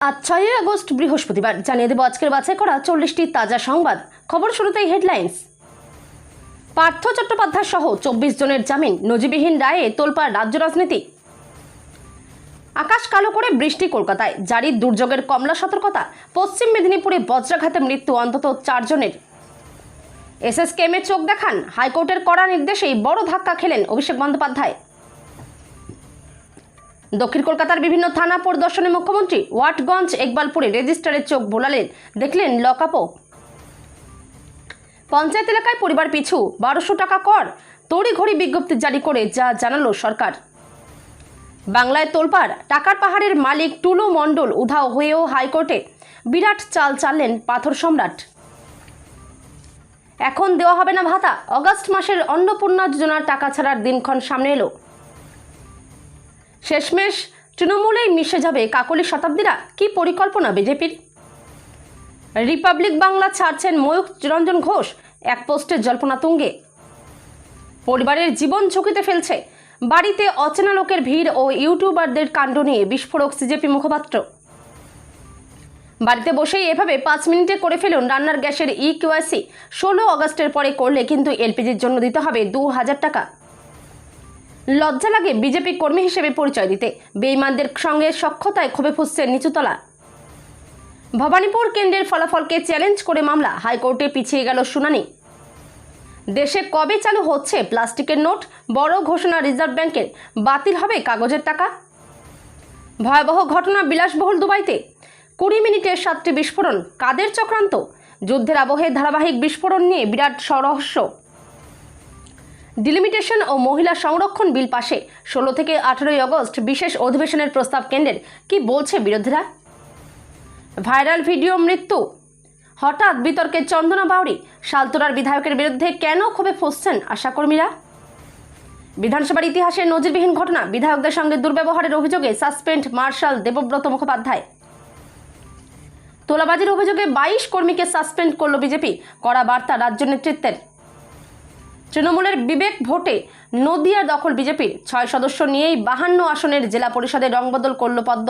আজ 6 আগস্ট বৃহস্পতিবার জানিয়ে দেব আজকের বাছাই করা 40টি তাজা সংবাদ। খবর শুরুতেই হেডলাইন্স। পার্থ চট্টোপাধ্যায় সহ 24 জনের জামিন, নজিরবিহীন রায়ে তোলপাড় রাজ্য রাজনীতি। আকাশ কালো করে বৃষ্টি কলকাতায়, জারি দুর্যোগের কমলা সতর্কতা। পশ্চিম মেদিনীপুরে বজ্রাঘাতে মৃত্যু অন্তত 4 জনের। এসএসকেএমে চোখ দেখান, হাইকোর্টের কড়া নির্দেশেই বড় ধাক্কা খেলেন অভিষেক বন্দ্যোপাধ্যায়। দক্ষিণ কলকাতার বিভিন্ন থানা পরিদর্শনে মুখ্যমন্ত্রী, ওয়াটগঞ্জ একবালপুরে রেজিস্ট্রারের চোখ ভোলালেন, দেখলেন লকআপও। পঞ্চায়েত এলাকায় পরিবার পিছু 1200 টাকা কর, তড়িঘড়ি বিজ্ঞপ্তি জারি করে যা জানালো সরকার। বাংলায় তোলপাড়, টাকার পাহাড়ের মালিক টুলু মণ্ডল উধাও হয়েও হাইকোর্টে বিরাট চাল চাললেন পাথর সম্রাট। এখন দেওয়া হবে না ভাতা, অগাস্ট মাসের অন্নপূর্ণা যোজনার টাকা ছাড়ার দিনক্ষণ সামনে এলো। শেষমেশ তৃণমূলেই মিশে যাবে কাকলি শতাব্দীরা, কি পরিকল্পনা বিজেপির? রিপাবলিক বাংলা ছাড়ছেন ময়ূখ রঞ্জন ঘোষ, এক পোস্টে জল্পনা তুঙ্গে। পরিবারের জীবন ঝুঁকিতে ফেলছে, বাড়িতে অচেনা লোকের ভিড় ও ইউটিউবারদের কাণ্ড নিয়ে বিস্ফোরক সিজেপি মুখপাত্র। বাড়িতে বসেই এভাবে 5 মিনিটে করে ফেলুন রান্নার গ্যাসের EQIC। 16 আগস্টের পরে করলে কিন্তু এলপিজির জন্য দিতে হবে 2000 টাকা। লজ্জা লাগে বিজেপি কর্মী হিসেবে পরিচয় দিতে, বেঈমানদের সঙ্গে সখ্যতায় ক্ষোভে ফুঁসছে নিচুতলা। ভবানীপুর কেন্দ্রের ফলাফলকে চ্যালেঞ্জ করে মামলা, হাইকোর্টে পিছিয়ে গেল শুনানি। দেশে কবে চালু হচ্ছে প্লাস্টিকের নোট? বড় ঘোষণা রিজার্ভ ব্যাংকের, বাতিল হবে কাগজের টাকা। ভয়াবহ ঘটনা বিলাসবহুল দুবাইতে, 20 মিনিটে 7টি বিস্ফোরণ, কাদের চক্রান্ত? যুদ্ধের আবহে ধারাবাহিক বিস্ফোরণ নিয়ে বিরাট রহস্য। ডিলিমিটেশন ও মহিলা সংরক্ষণ বিল পাশে, 16 থেকে 18 আগস্ট বিশেষ অধিবেশনের প্রস্তাব কেন্দ্রের, কি বলছে বিরোধীরা? ভাইরাল ভিডিও মৃত্যু, হঠাৎ বিতর্কে চন্দনা বাউরি, শালতোরার বিধায়কের বিরুদ্ধে কেন ক্ষোভে ফুঁসছেন আশাকর্মীরা? বিধানসভার ইতিহাসে নজিরবিহীন ঘটনা, বিধায়কদের সঙ্গে দুর্ব্যবহারের অভিযোগে সাসপেন্ড মার্শাল দেবব্রত মুখোপাধ্যায়। তোলাবাজির অভিযোগে 22 কর্মীকে সাসপেন্ড করল বিজেপি, কড়া বার্তা রাজ্য নেতৃত্বের। তৃণমূলের বিবেক ভোটে নদিয়ার দখল বিজেপির, 6 সদস্য নিয়েই 52 আসনের জেলা পরিষদে রংবদল করল পদ্ম।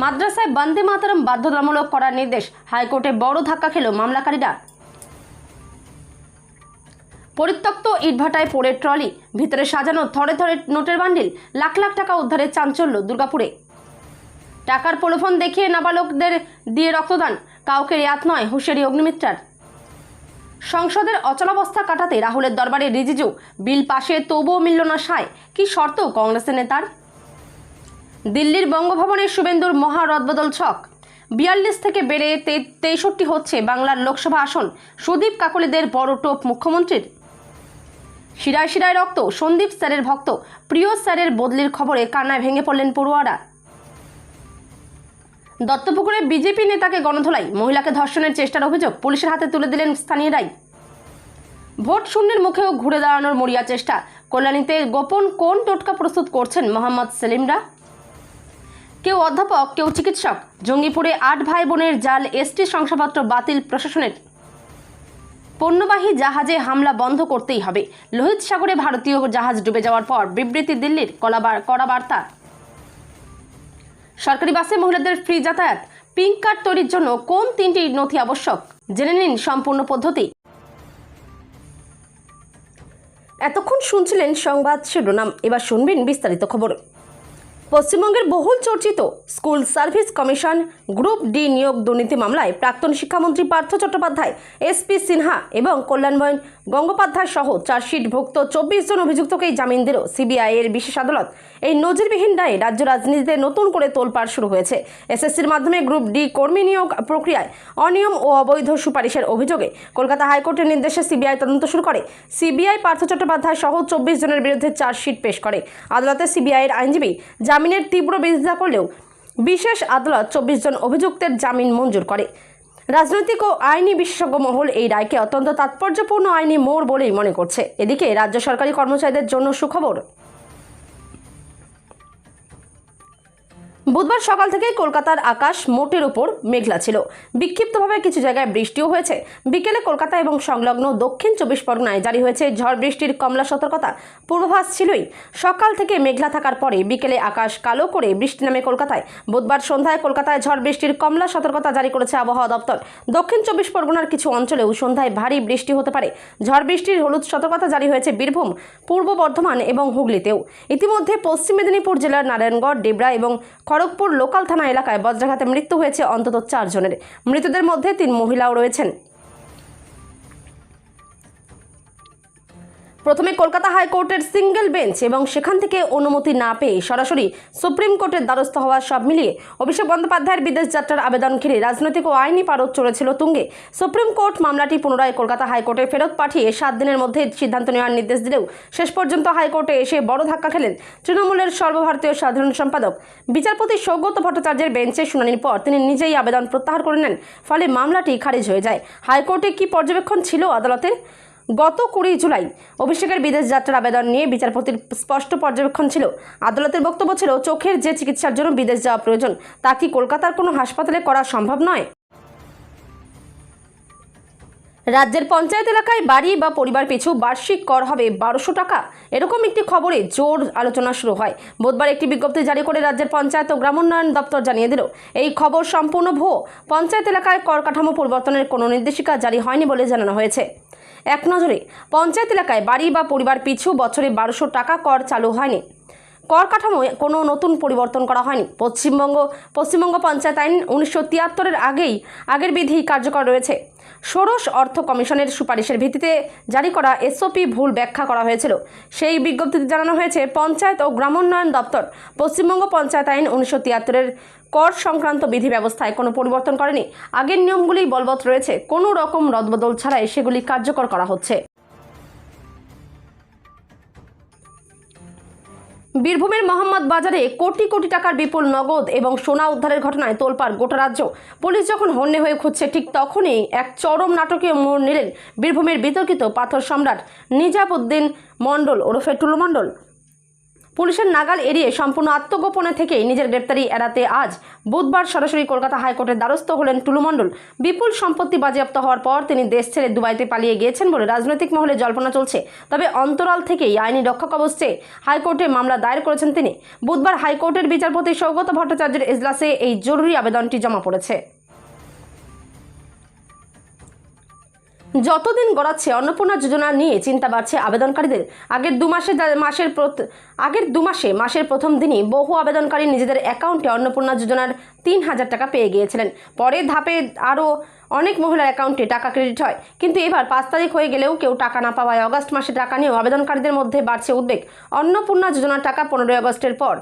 মাদ্রাসায় বন্দে মাতরম বাধ্যতামূলক করার নির্দেশ, হাইকোর্টে বড় ধাক্কা খেল মামলাকারীরা। পরিত্যক্ত ইটভাটায় পড়ে ট্রলি, ভিতরে সাজানো থরে থরে নোটের বান্ডিল, লাখ লাখ টাকা উদ্ধারের চাঞ্চল্য দুর্গাপুরে। টাকার প্রলোভন দেখিয়ে নাবালকদের দিয়ে রক্তদান, কাউকে রেয়াত নয় হুঁশিয়ারি অগ্নিমিত্রার। সংসদের অচলাবস্থা কাটাতে রাহুলের দরবারে রিজিজু, বিল পাশে তবুও মিলল না সায়, কি শর্ত কংগ্রেসের নেতার? দিল্লির বঙ্গভবনে শুভেন্দুর মহা রদবদল ছক, 42 থেকে বেড়ে 63 হচ্ছে বাংলার লোকসভা আসন, সুদীপ কাকলিদের বড় টোপ মুখ্যমন্ত্রীর। শিরায় শিরায় রক্ত, সন্দীপ স্যারের ভক্ত, প্রিয় স্যারের বদলির খবরে কান্নায় ভেঙে পড়লেন পড়ুয়ারা। দত্তপুকুরে বিজেপি নেতাকে গণধোলাই, মহিলাকে ধর্ষণের চেষ্টার অভিযোগ পুলিশের হাতে তুলে দিলেন স্থানীয়রাই। ভোট শূন্যের মুখেও ঘুরে দাঁড়ানোর মরিয়া চেষ্টা, কল্যাণীতে গোপন কোন টোটকা প্রস্তুত করছেন মোহাম্মদ সেলিমরা। কেউ অধ্যাপক, কেউ চিকিৎসক। জঙ্গিপুরে 8 ভাই বোনের জাল ST শংসাপত্র বাতিল প্রশাসনের। পণ্যবাহী জাহাজে হামলা বন্ধ করতেই হবে, লোহিত সাগরে ভারতীয় জাহাজ ডুবে যাওয়ার পর বিবৃতি দিল্লির, কড়া বার্তা। সরকারি বাসে মহিলাদের ফ্রি যাতায়াত, পিঙ্ক কার্ড তৈরির জন্য কোন 3টি নথি আবশ্যক, জেনে নিন সম্পূর্ণ পদ্ধতি। এতক্ষণ শুনছিলেন সংবাদ শিরোনাম, এবার শুনবেন বিস্তারিত খবর। পশ্চিমবঙ্গের বহুল চর্চিত school service commission group D নিয়োগ দুর্নীতি মামলায় প্রাক্তন শিক্ষামন্ত্রী পার্থ চট্টোপাধ্যায়, SP সিনহা এবং কল্যাণময় গঙ্গোপাধ্যায় সহ চার্জশিটভুক্ত 24 জন অভিযুক্তকেই জামিন দিল CBI এর বিশেষ আদালত। এই নজিরবিহীন রায়ে রাজ্য রাজনীতিতে নতুন করে তোলপাড় শুরু হয়েছে। SSCর মাধ্যমে গ্রুপ ডি কর্মী নিয়োগ প্রক্রিয়ায় অনিয়ম ও অবৈধ সুপারিশের অভিযোগে কলকাতা হাইকোর্টের নির্দেশে CBI তদন্ত শুরু করে। CBI পার্থ চট্টোপাধ্যায় সহ 24 জনের বিরুদ্ধে চার্জশিট পেশ করে। আদালতে CBI এর আইনজীবী জামিনের তীব্র বিরোধিতা করলেও বিশেষ আদালত 24 জন অভিযুক্তের জামিন মঞ্জুর করে। রাজনৈতিক ও আইনি বিশেষজ্ঞ মহল এই রায়কে অত্যন্ত তাৎপর্যপূর্ণ আইনি মোড় বলেই মনে করছে। এদিকে রাজ্য সরকারি কর্মচারীদের জন্য সুখবর। বুধবার সকাল থেকে কলকাতার আকাশ মোটের উপর মেঘলা ছিল। বিক্ষিপ্তভাবে কিছু জায়গায় বৃষ্টিও হয়েছে। বিকেলে কলকাতা এবং সংলগ্ন দক্ষিণ 24 পরগনায় জারি হয়েছে ঝড় বৃষ্টির কমলা সতর্কতা। পূর্বাভাস ছিলই। সকাল থেকে মেঘলা থাকার পরে বিকেলে আকাশ কালো করে বৃষ্টি নামে কলকাতায়। বুধবার সন্ধ্যায় কলকাতায় ঝড় বৃষ্টির কমলা সতর্কতা জারি করেছে আবহাওয়া দপ্তর। দক্ষিণ 24 পরগনার কিছু অঞ্চলেও সন্ধ্যায় ভারী বৃষ্টি হতে পারে। ঝড় বৃষ্টির হলুদ সতর্কতা জারি হয়েছে বীরভূম, পূর্ব বর্ধমান এবং হুগলিতেও। ইতিমধ্যে পশ্চিম মেদিনীপুর জেলার নারায়ণগড়, ডেবরা এবং খড়গপুর লোকাল থানা এলাকায় বজ্রাঘাতে মৃত্যু হয়েছে অন্তত 4 জনের। মৃতদের মধ্যে 3 মহিলাও রয়েছেন। প্রথমে কলকাতা হাইকোর্টের সিঙ্গেল বেঞ্চ এবং সেখান থেকে অনুমতি না পেয়ে সরাসরি সুপ্রিম কোর্টের দ্বারস্থ হওয়া, সব মিলিয়ে অভিষেক বন্দ্যোপাধ্যায়ের বিদেশ যাত্রার আবেদন ঘিরে রাজনৈতিক ও আইনি পারদ চড়েছিল তুঙ্গে। সুপ্রিম কোর্ট মামলাটি পুনরায় কলকাতা হাইকোর্টে ফেরত পাঠিয়ে 7 দিনের মধ্যে সিদ্ধান্ত নেওয়ার নির্দেশ দিলেও শেষ পর্যন্ত হাইকোর্টে এসে বড় ধাক্কা খেলেন তৃণমূলের সর্বভারতীয় সাধারণ সম্পাদক। বিচারপতি সৌগত ভট্টাচার্যের বেঞ্চে শুনানির পর তিনি নিজেই আবেদন প্রত্যাহার করে নেন। ফলে মামলাটি খারিজ হয়ে যায়। হাইকোর্টে কি পর্যবেক্ষণ ছিল আদালতের? গত 20 জুলাই অভিষেকের বিদেশ যাত্রার আবেদন নিয়ে বিচারপতির স্পষ্ট পর্যবেক্ষণ ছিল। আদালতের বক্তব্য ছিল, চোখের যে চিকিৎসার জন্য বিদেশ যাওয়া প্রয়োজন তা কি কলকাতার কোনো হাসপাতালে করা সম্ভব নয়? রাজ্যের পঞ্চায়েত এলাকায় বাড়ি বা পরিবার পিছু বার্ষিক কর হবে 1200 টাকা, এরকম একটি খবরে জোর আলোচনা শুরু হয়। বুধবার একটি বিজ্ঞপ্তি জারি করে রাজ্যের পঞ্চায়েত ও গ্রামোন্নয়ন দপ্তর জানিয়ে দিল, এই খবর সম্পূর্ণ ভুয়ো। পঞ্চায়েত এলাকায় কর কাঠামো পরিবর্তনের কোনো নির্দেশিকা জারি হয়নি বলে জানানো হয়েছে। এক নজরে পঞ্চায়েত এলাকায় বাড়ি বা পরিবার পিছু বছরে 1200 টাকা কর চালু হয়নি। কর কাঠামোয় কোনো নতুন পরিবর্তন করা হয়নি। পশ্চিমবঙ্গ পঞ্চায়েত আইন 1973-এর আগের বিধি কার্যকর রয়েছে। ষোড়শ অর্থ কমিশনের সুপারিশের ভিত্তিতে জারি করা এসওপি ভুল ব্যাখ্যা করা হয়েছিল। সেই বিজ্ঞপ্তিতে জানানো হয়েছে, পঞ্চায়েত ও গ্রামোন্নয়ন দপ্তর পশ্চিমবঙ্গ পঞ্চায়েত আইন 1973-এর কর সংক্রান্ত বিধি ব্যবস্থায় কোনো পরিবর্তন করেনি। আগের নিয়মগুলি বলবৎ রয়েছে। কোনো রকম রদবদল ছাড়াই সেগুলি কার্যকর করা হচ্ছে। বীরভূমের মোহাম্মদ বাজারে কোটি কোটি টাকার বিপুল নগদ এবং সোনা উদ্ধারের ঘটনায় তোলপাড় গোটা রাজ্য। পুলিশ যখন হন্যে হয়ে খুঁজছে, ঠিক তখনই এক চরম নাটকীয় মোড় নিলেন বীরভূমের বিতর্কিত পাথর সম্রাট নিজামুদ্দিন মণ্ডল ওরফে টুলু মণ্ডল। পুলিশের নাগাল এড়িয়ে সম্পূর্ণ আত্মগোপনে থেকেই নিজের গ্রেপ্তারি এড়াতে আজ বুধবার সরাসরি কলকাতা হাইকোর্টের দ্বারস্থ হলেন টুলু মণ্ডল। বিপুল সম্পত্তি বাজেয়াপ্ত হওয়ার পর তিনি দেশ ছেড়ে দুবাইতে পালিয়ে গিয়েছেন বলে রাজনৈতিক মহলে জল্পনা চলছে। তবে অন্তরাল থেকেই আইনি রক্ষাকবচ চেয়ে হাইকোর্টে মামলা দায়ের করেছেন তিনি। বুধবার হাইকোর্টের বিচারপতি সৌগত ভট্টাচার্যের এজলাসে এই জরুরি আবেদনটি জমা পড়েছে। যতদিন গড়াচ্ছে অন্নপূর্ণা যোজনা নিয়ে চিন্তা বাড়ছে আবেদনকারীদের। আগের দু মাসে মাসের প্রথম দিনই বহু আবেদনকারী নিজেদের অ্যাকাউন্টে অন্নপূর্ণা যোজনার 3000 টাকা পেয়ে গিয়েছিলেন। পরের ধাপে আরও অনেক মহিলার অ্যাকাউন্টে টাকা ক্রেডিট হয়। কিন্তু এবার 5 তারিখ হয়ে গেলেও কেউ টাকা না পাওয়ায় অগস্ট মাসে টাকা নিয়েও আবেদনকারীদের মধ্যে বাড়ছে উদ্বেগ। অন্নপূর্ণা যোজনার টাকা 15 আগস্টের পর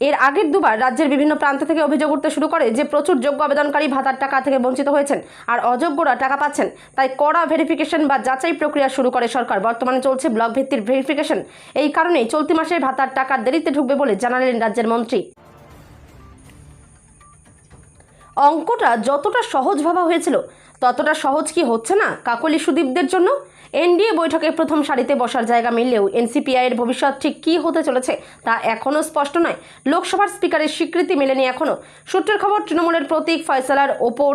এর আগের দুবার রাজ্যের বিভিন্ন প্রান্ত থেকে অভিযোগ উঠতে শুরু করে যে প্রচুর যোগ্য আবেদনকারী ভাতার টাকা থেকে বঞ্চিত হয়েছেন আর অযোগ্যরা টাকা পাচ্ছেন। তাই কড়া ভেরিফিকেশন বা যাচাই প্রক্রিয়া শুরু করে সরকার। বর্তমানে চলছে ব্লক ভিত্তিক ভেরিফিকেশন। এই কারণেই চলতি মাসে ভাতার টাকা দেরিতে ঢুকবে বলে জানালেন রাজ্যের মন্ত্রী। অঙ্কটা যতটা সহজ ভাবা হয়েছিল ততটা সহজ কি হচ্ছে না কাকলি সুদীপদের জন্য? এনডিএ বৈঠকে প্রথম সারিতে বসার জায়গা মিললেও এনসিপিআইয়ের ভবিষ্যৎ ঠিক কী হতে চলেছে তা এখনও স্পষ্ট নয়। লোকসভার স্পিকারের স্বীকৃতি মেলেনি এখনও। সূত্রের খবর, তৃণমূলের প্রতীক ফয়সালার ওপর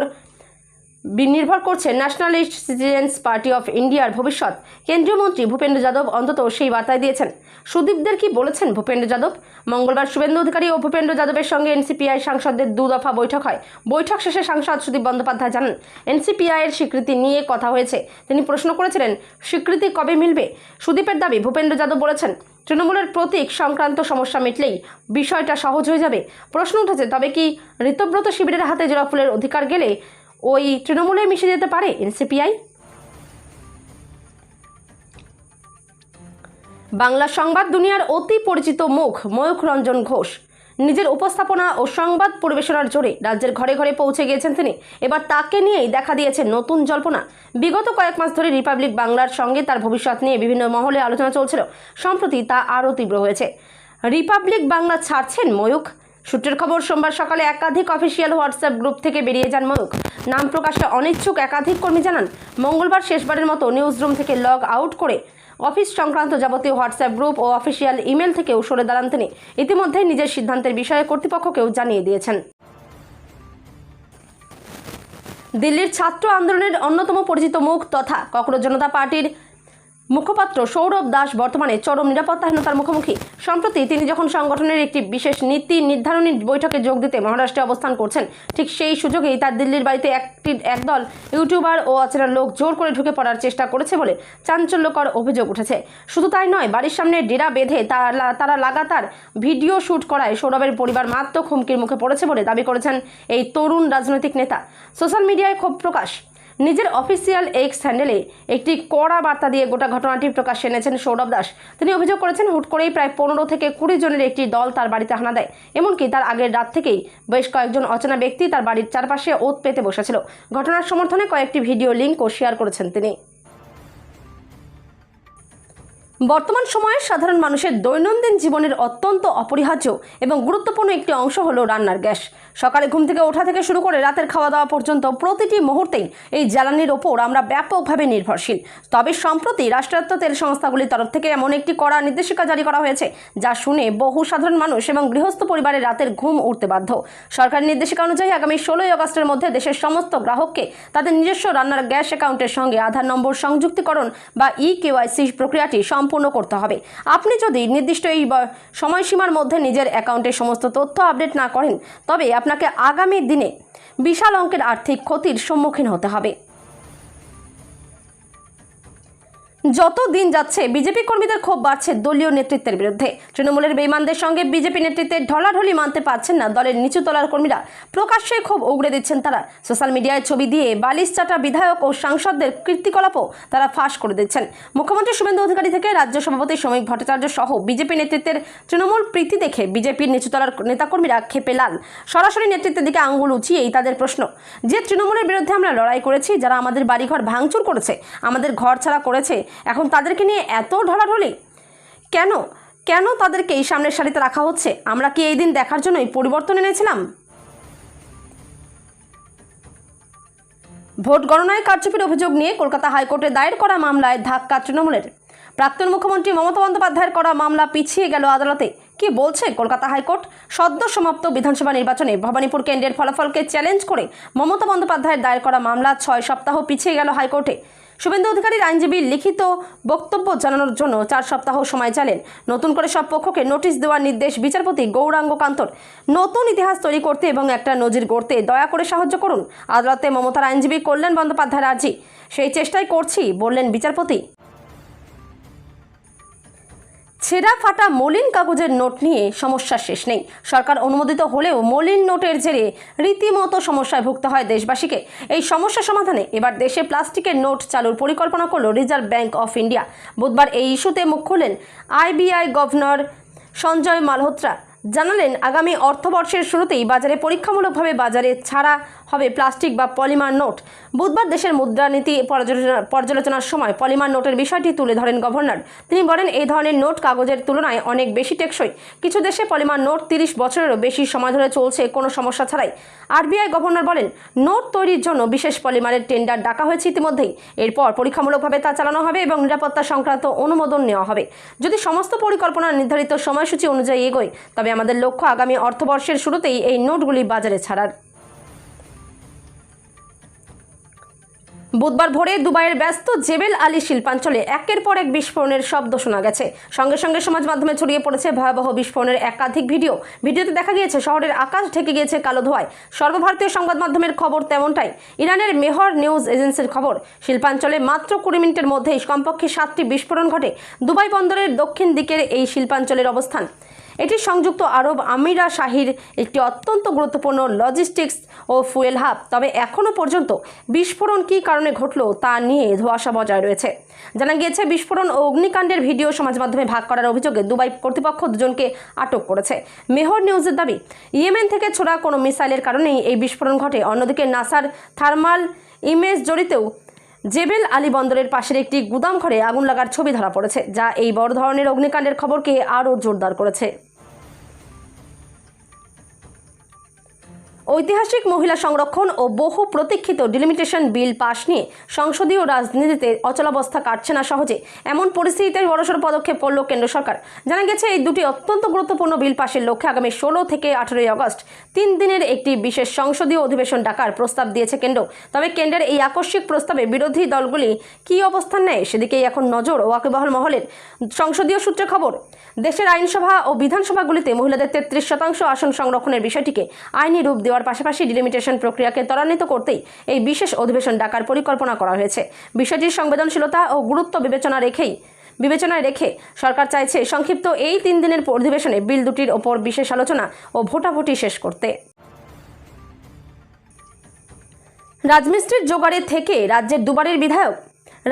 নির্ভর করছে ন্যাশনালিস্ট সিটিজেন্স পার্টি অফ ইন্ডিয়ার ভবিষ্যৎ। কেন্দ্রীয় মন্ত্রী ভূপেন্দ্র যাদব অন্তত সেই বার্তায় দিয়েছেন। সুদীপদের কি বলেছেন ভূপেন্দ্র যাদব? মঙ্গলবার শুভেন্দু অধিকারী ও ভূপেন্দ্র যাদবের সঙ্গে এনসিপিআই সাংসদদের 2 দফা বৈঠক হয়। বৈঠক শেষে সাংসদ সুদীপ বন্দ্যোপাধ্যায় জানান, এনসিপিআইয়ের স্বীকৃতি নিয়ে কথা হয়েছে। তিনি প্রশ্ন করেছিলেন, স্বীকৃতি কবে মিলবে? সুদীপের দাবি, ভূপেন্দ্র যাদব বলেছেন, তৃণমূলের প্রতীক সংক্রান্ত সমস্যা মিটলেই বিষয়টা সহজ হয়ে যাবে। প্রশ্ন উঠেছে, তবে কি ঋতব্রত শিবিরের হাতে জোড়াফুলের অধিকার গেলে ওই তৃণমূলে মিশে যেতে পারে এনসিপিআই? বাংলা সংবাদ দুনিয়ার অতি পরিচিত মুখ ময়ূখ রঞ্জন ঘোষ নিজের উপস্থাপনা ও সংবাদ পরিবেশনার জোরে রাজ্যের ঘরে ঘরে পৌঁছে গিয়েছেন তিনি। এবার তাকে নিয়েই দেখা দিয়েছে নতুন জল্পনা। বিগত কয়েক মাস ধরে রিপাবলিক বাংলার সঙ্গে তার ভবিষ্যৎ নিয়ে বিভিন্ন মহলে আলোচনা চলছিল। সম্প্রতি তা আরও তীব্র হয়েছে। রিপাবলিক বাংলা ছাড়ছেন ময়ূখ। সূত্রের খবর, সোমবার সকালে একাধিক অফিসিয়াল হোয়াটসঅ্যাপ গ্রুপ থেকে বেরিয়ে যান ময়ূখ। নাম প্রকাশে অনিচ্ছুক একাধিক কর্মী জানান, মঙ্গলবার শেষবারের মতো নিউজ রুম থেকে লগ আউট করে অফিস সংক্রান্ত যাবতীয় হোয়াটসঅ্যাপ গ্রুপ ও অফিসিয়াল ইমেল থেকেও সরে দাঁড়ান তিনি। ইতিমধ্যে নিজের সিদ্ধান্তের বিষয়ে কর্তৃপক্ষকেও জানিয়ে দিয়েছেন। দিল্লির ছাত্র আন্দোলনের অন্যতম পরিচিত মুখ তথা ককরোচ জনতা পার্টির মুখপাত্র সৌরভ দাস বর্তমানে চরম নিরাপত্তাহীনতার মুখোমুখি। সম্প্রতি তিনি যখন সংগঠনের একটি বিশেষ নীতি নির্ধারণী বৈঠকে যোগ দিতে মহারাষ্ট্রে অবস্থান করছেন, ঠিক সেই সুযোগেই তার দিল্লির বাড়িতে একদল ইউটিউবার ও অচেনা লোক জোর করে ঢুকে পড়ার চেষ্টা করেছে বলে চাঞ্চল্যকর অভিযোগ উঠেছে। শুধু তাই নয়, বাড়ির সামনে ডেরা বেঁধে তারা লাগাতার ভিডিও শ্যুট করায় সৌরভের পরিবার মারাত্মক হুমকির মুখে পড়েছে বলে দাবি করেছেন এই তরুণ রাজনৈতিক নেতা। সোশ্যাল মিডিয়ায় ক্ষোভ প্রকাশ। নিজের অফিসিয়াল এক্স হ্যান্ডেলে একটি কড়া বার্তা দিয়ে গোটা ঘটনাটি প্রকাশ্যে এনেছেন সৌরভ দাস। তিনি অভিযোগ করেছেন, হুট করেই প্রায় 15 থেকে 20 জনের একটি দল তার বাড়িতে হানা দেয়। এমনকি তার আগের রাত থেকেই বেশ কয়েকজন অচেনা ব্যক্তি তার বাড়ির চারপাশে ওত পেতে বসেছিল। ঘটনার সমর্থনে কয়েকটি ভিডিও লিঙ্কও শেয়ার করেছেন তিনি। বর্তমান সময়ে সাধারণ মানুষের দৈনন্দিন জীবনের অত্যন্ত অপরিহার্য এবং গুরুত্বপূর্ণ একটি অংশ হলো রান্নার গ্যাস। সকালে ঘুম থেকে ওঠা থেকে শুরু করে রাতের খাওয়া দাওয়া পর্যন্ত প্রতিটি মুহূর্তেই এই জ্বালানির ওপর আমরা ব্যাপকভাবে নির্ভরশীল। তবে সম্প্রতি রাষ্ট্রায়ত্ত তেল সংস্থাগুলির তরফ থেকে এমন একটি কড়া নির্দেশিকা জারি করা হয়েছে, যা শুনে বহু সাধারণ মানুষ এবং গৃহস্থ পরিবারের রাতের ঘুম উঠতে বাধ্য। সরকারি নির্দেশিকা অনুযায়ী আগামী 16 আগস্টের মধ্যে দেশের সমস্ত গ্রাহককে তাদের নিজস্ব রান্নার গ্যাস অ্যাকাউন্টের সঙ্গে আধার নম্বর সংযুক্তিকরণ বা EKYC প্রক্রিয়াটি সম্পূর্ণ করতে হবে। আপনি যদি নির্দিষ্ট এই সময়সীমার মধ্যে নিজের অ্যাকাউন্টের সমস্ত তথ্য আপডেট না করেন, তবে আপনাকে আগামী দিনে বিশাল অঙ্কের আর্থিক ক্ষতির সম্মুখীন হতে হবে। যত দিন যাচ্ছে বিজেপি কর্মীদের ক্ষোভ বাড়ছে দলীয় নেতৃত্বের বিরুদ্ধে। তৃণমূলের বেঈমানদের সঙ্গে বিজেপি নেতৃত্বের ঢলাঢলি মানতে পারছেন না দলের নিচু তলার কর্মীরা। প্রকাশ্যে ক্ষোভ উগড়ে দিচ্ছেন তারা। সোশ্যাল মিডিয়ায় ছবি দিয়ে বালিশ চাটা বিধায়ক ও সাংসদদের কীর্তিকলাপও তারা ফাঁস করে দিচ্ছেন। মুখ্যমন্ত্রী শুভেন্দু অধিকারী থেকে রাজ্য সভাপতি শ্রমিক ভট্টাচার্য সহ বিজেপি নেতৃত্বের তৃণমূল প্রীতি দেখে বিজেপির নিচুতলার নেতাকর্মীরা ক্ষেপে লাল। সরাসরি নেতৃত্বের দিকে আঙ্গুল উঁচিয়েই তাদের প্রশ্ন, যে তৃণমূলের বিরুদ্ধে আমরা লড়াই করেছি, যারা আমাদের বাড়িঘর ভাঙচুর করেছে, আমাদের ঘর ছাড়া করেছে, এখন তাদেরকে নিয়ে এত ঢলাঢলি কেন? কেন তাদেরকে এই সামনের সারিতে রাখা হচ্ছে? আমরা কি এই দিন দেখার জন্যই পরিবর্তন এনেছিলাম? ভোট গণনায় কারচুপির অভিযোগ নিয়ে কলকাতা হাইকোর্টে দায়ের করা মামলায় ধাক্কা তৃণমূলের। প্রাক্তন মুখ্যমন্ত্রী মমতা বন্দ্যোপাধ্যায়ের করা মামলা পিছিয়ে গেল আদালতে। কি বলছে কলকাতা হাইকোর্ট? সদ্য সমাপ্ত বিধানসভা নির্বাচনে ভবানীপুর কেন্দ্রের ফলাফলকে চ্যালেঞ্জ করে মমতা বন্দ্যোপাধ্যায়ের দায়ের করা মামলা 6 সপ্তাহ পিছিয়ে গেল হাইকোর্টে। শুভেন্দু অধিকারীর আইনজীবী লিখিত বক্তব্য জানানোর জন্য 4 সপ্তাহ সময় চাইলেন। নতুন করে সব পক্ষকে নোটিশ দেওয়ার নির্দেশ বিচারপতি গৌরাঙ্গ কান্তর। নতুন ইতিহাস তৈরি করতে এবং একটা নজির গড়তে দয়া করে সাহায্য করুন। আদালতে মমতার আইনজীবী কল্যাণ বন্দ্যোপাধ্যায়ের আর্জি। সেই চেষ্টাই করছি বললেন বিচারপতি। ছেঁড়া ফাটা মলিন কাগজের নোট নিয়ে সমস্যার শেষ নেই। সরকার অনুমোদিত হলেও মলিন নোটের জেরে রীতিমতো সমস্যায় ভুগতে হয় দেশবাসীকে। এই সমস্যা সমাধানে এবার দেশে প্লাস্টিকের নোট চালুর পরিকল্পনা করল রিজার্ভ ব্যাঙ্ক অফ ইন্ডিয়া। বুধবার এই ইস্যুতে মুখ খুললেন RBI গভর্নর সঞ্জয় মালহোত্রা। জানালেন, আগামী অর্থবর্ষের শুরুতেই বাজারে পরীক্ষামূলকভাবে বাজারে ছাড়া হবে প্লাস্টিক বা পলিমার নোট। বুধবার দেশের মুদ্রানীতি পর্যালোচনার সময় পলিমার নোটের বিষয়টি তুলে ধরেন গভর্নর। তিনি বলেন, এই ধরনের নোট কাগজের তুলনায় অনেক বেশি টেকসই। কিছু দেশে পলিমার নোট 30 বছরেরও বেশি সময় ধরে চলছে কোনো সমস্যা ছাড়াই। RBI গভর্নর বলেন, নোট তৈরির জন্য বিশেষ পলিমারের টেন্ডার ডাকা হয়েছে ইতিমধ্যেই। এরপর পরীক্ষামূলকভাবে তা চালানো হবে এবং নিরাপত্তা সংক্রান্ত অনুমোদন নেওয়া হবে। যদি সমস্ত পরিকল্পনা নির্ধারিত সময়সূচি অনুযায়ী এগোয়, তবে আমাদের লক্ষ্য আগামী অর্থবর্ষের শুরুতেই এই নোটগুলি বাজারে ছাড়ার। বুধবার ভোরে দুবাইয়ের ব্যস্ত জেবেল আলী শিল্পাঞ্চলে একের পর এক বিস্ফোরণের শব্দ শোনা গেছে। সঙ্গে সঙ্গে সমাজ মাধ্যমে ছড়িয়ে পড়েছে ভয়াবহ বিস্ফোরণের একাধিক ভিডিওতে দেখা গিয়েছে শহরের আকাশ ঢেকে গিয়েছে কালো ধোঁয়ায়। সর্বভারতীয় সংবাদ মাধ্যমের খবর তেমনটাই। ইরানের মেহর নিউজ এজেন্সির খবর, শিল্পাঞ্চলে মাত্র 20 মিনিটের মধ্যেই কমপক্ষে 7টি বিস্ফোরণ ঘটে। দুবাই বন্দরের দক্ষিণ দিকের এই শিল্পাঞ্চলের অবস্থান এটি সংযুক্ত আরব আমিরাশাহির একটি অত্যন্ত গুরুত্বপূর্ণ লজিস্টিক্স ও ফুয়েল হাব। তবে এখনও পর্যন্ত বিস্ফোরণ কী কারণে ঘটল তা নিয়ে ধোঁয়াশা বজায় রয়েছে। জানা গিয়েছে, বিস্ফোরণ ও অগ্নিকাণ্ডের ভিডিও সমাজ মাধ্যমে ভাগ করার অভিযোগে দুবাই কর্তৃপক্ষ 2 জনকে আটক করেছে। মেহর নিউজের দাবি, ইয়েমেন থেকে ছোড়া কোনো মিসাইলের কারণেই এই বিস্ফোরণ ঘটে। অন্যদিকে নাসার থার্মাল ইমেজ জড়িতেও জেবেল আলী বন্দরের পাশের একটি গুদাম ঘরে আগুন লাগার ছবি ধরা পড়েছে, যা এই বড় ধরনের অগ্নিকাণ্ডের খবরকে আরও জোরদার করেছে। ঐতিহাসিক মহিলা সংরক্ষণ ও বহু প্রতীক্ষিত ডিলিমিটেশন বিল পাশ নিয়ে সংসদীয় রাজনীতিতে অচলাবস্থা কাটছে না সহজে, এমন পরিস্থিতিতে বড়সড় পদক্ষেপ করল কেন্দ্র সরকার। জানা গেছে, এই দুটি অত্যন্ত গুরুত্বপূর্ণ বিল পাশের লক্ষ্যে আগামী 16 থেকে 18 আগস্ট 3 দিনের একটি বিশেষ সংসদীয় অধিবেশন ডাকার প্রস্তাব দিয়েছে কেন্দ্র। তবে কেন্দ্রের এই আকস্মিক প্রস্তাবে বিরোধী দলগুলি কী অবস্থান নেয় সেদিকেই এখন নজর ওয়াকিবহাল মহলের। সংসদীয় সূত্রে খবর, দেশের আইনসভা ও বিধানসভাগুলিতে মহিলাদের 33% আসন সংরক্ষণের বিষয়টিকে আইনি রূপ দেওয়ার পাশাপাশি ডিলিমিটেশন প্রক্রিয়াকে ত্বরান্বিত করতেই এই বিশেষ অধিবেশন ডাকার পরিকল্পনা করা হয়েছে। বিষয়টির সংবেদনশীলতা ও গুরুত্ব বিবেচনায় রেখে সরকার চাইছে সংক্ষিপ্ত এই 3 দিনের অধিবেশনে বিল দুটির ওপর বিশেষ আলোচনা ও ভোটাভুটি শেষ করতে। রাজমিস্ত্রির জোগাড়ে থেকে রাজ্যের দুবারের বিধায়ক।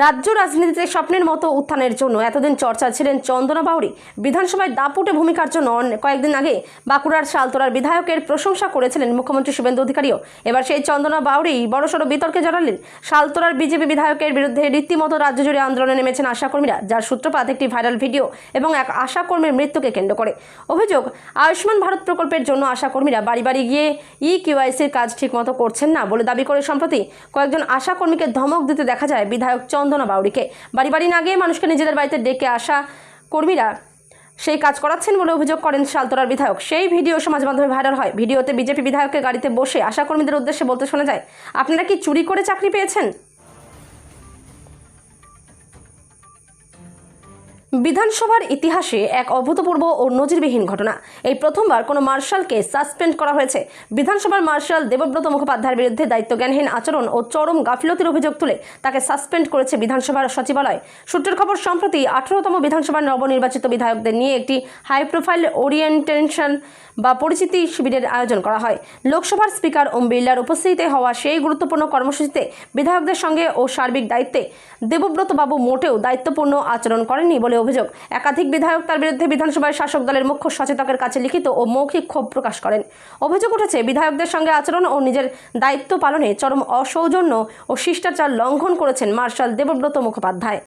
রাজ্য রাজনীতিতে স্বপ্নের মতো উত্থানের জন্য এতদিন চর্চা ছিলেন চন্দনা বাউরি। বিধানসভায় দাপুটে ভূমিকার জন্য কয়েকদিন আগে বাঁকুড়ার শালতোরার বিধায়কের প্রশংসা করেছিলেন মুখ্যমন্ত্রী শুভেন্দু অধিকারীও। এবার সেই চন্দনা বাউরি বড়সড় বিতর্কে জড়ালেন। শালতোরার বিজেপি বিধায়কের বিরুদ্ধে রীতিমতো রাজ্য জুড়ে আন্দোলনে নেমেছেন আশাকর্মীরা, যার সূত্রপাত একটি ভাইরাল ভিডিও এবং এক আশাকর্মীর মৃত্যুকে কেন্দ্র করে। অভিযোগ, আয়ুষ্মান ভারত প্রকল্পের জন্য আশাকর্মীরা বাড়ি বাড়ি গিয়ে ইকিউআইসির কাজ ঠিকমতো করছেন না বলে দাবি করে সম্প্রতি কয়েকজন আশাকর্মীকে ধমক দিতে দেখা যায় বিধায়ক চন্দনা বাউরিকে। বাড়ি বাড়ি না গিয়ে মানুষকে নিজেদের বাড়িতে ডেকে আশা কর্মীরা সেই কাজ করাচ্ছেন বলে অভিযোগ করেন শালতোরার বিধায়ক। সেই ভিডিও সমাজ মাধ্যমে ভাইরাল হয়। ভিডিওতে বিজেপি বিধায়ককে গাড়িতে বসে আশা কর্মীদের উদ্দেশ্যে বলতে শোনা যায়, আপনারা কি চুরি করে চাকরি পেয়েছেন? বিধানসভার ইতিহাসে এক অভূতপূর্ব ও নজিরবিহীন ঘটনা। এই প্রথমবার কোনো মার্শালকে সাসপেন্ড করা হয়েছে। বিধানসভার মার্শাল দেবব্রত মুখোপাধ্যায়ের বিরুদ্ধে দায়িত্বজ্ঞানহীন আচরণ ও চরম গাফিলতির অভিযোগ তুলে তাকে সাসপেন্ড করেছে বিধানসভার সচিবালয়। সূত্রের খবর, সম্প্রতি 18তম বিধানসভার নবনির্বাচিত বিধায়কদের নিয়ে একটি হাই প্রোফাইল ওরিয়েন্টেশন বা পরিচিতি শিবিরের আয়োজন করা হয়। লোকসভার স্পিকার ওম বিড়লার উপস্থিতিতে হওয়া সেই গুরুত্বপূর্ণ কর্মসূচিতে বিধায়কদের সঙ্গে ও সার্বিক দায়িত্বে দেবব্রত বাবু মোটেও দায়িত্বপূর্ণ আচরণ করেননি বলে অভিযোগ। একাধিক বিধায়ক তার বিরুদ্ধে বিধানসভায় শাসক দলের মুখ্য সচেতকের কাছে লিখিত ও মৌখিক ক্ষোভ প্রকাশ করেন। অভিযোগ উঠেছে, বিধায়কদের সঙ্গে আচরণ ও নিজের দায়িত্ব পালনে চরম অসৌজন্য ও শিষ্টাচার লঙ্ঘন করেছেন মার্শাল দেবব্রত মুখোপাধ্যায়।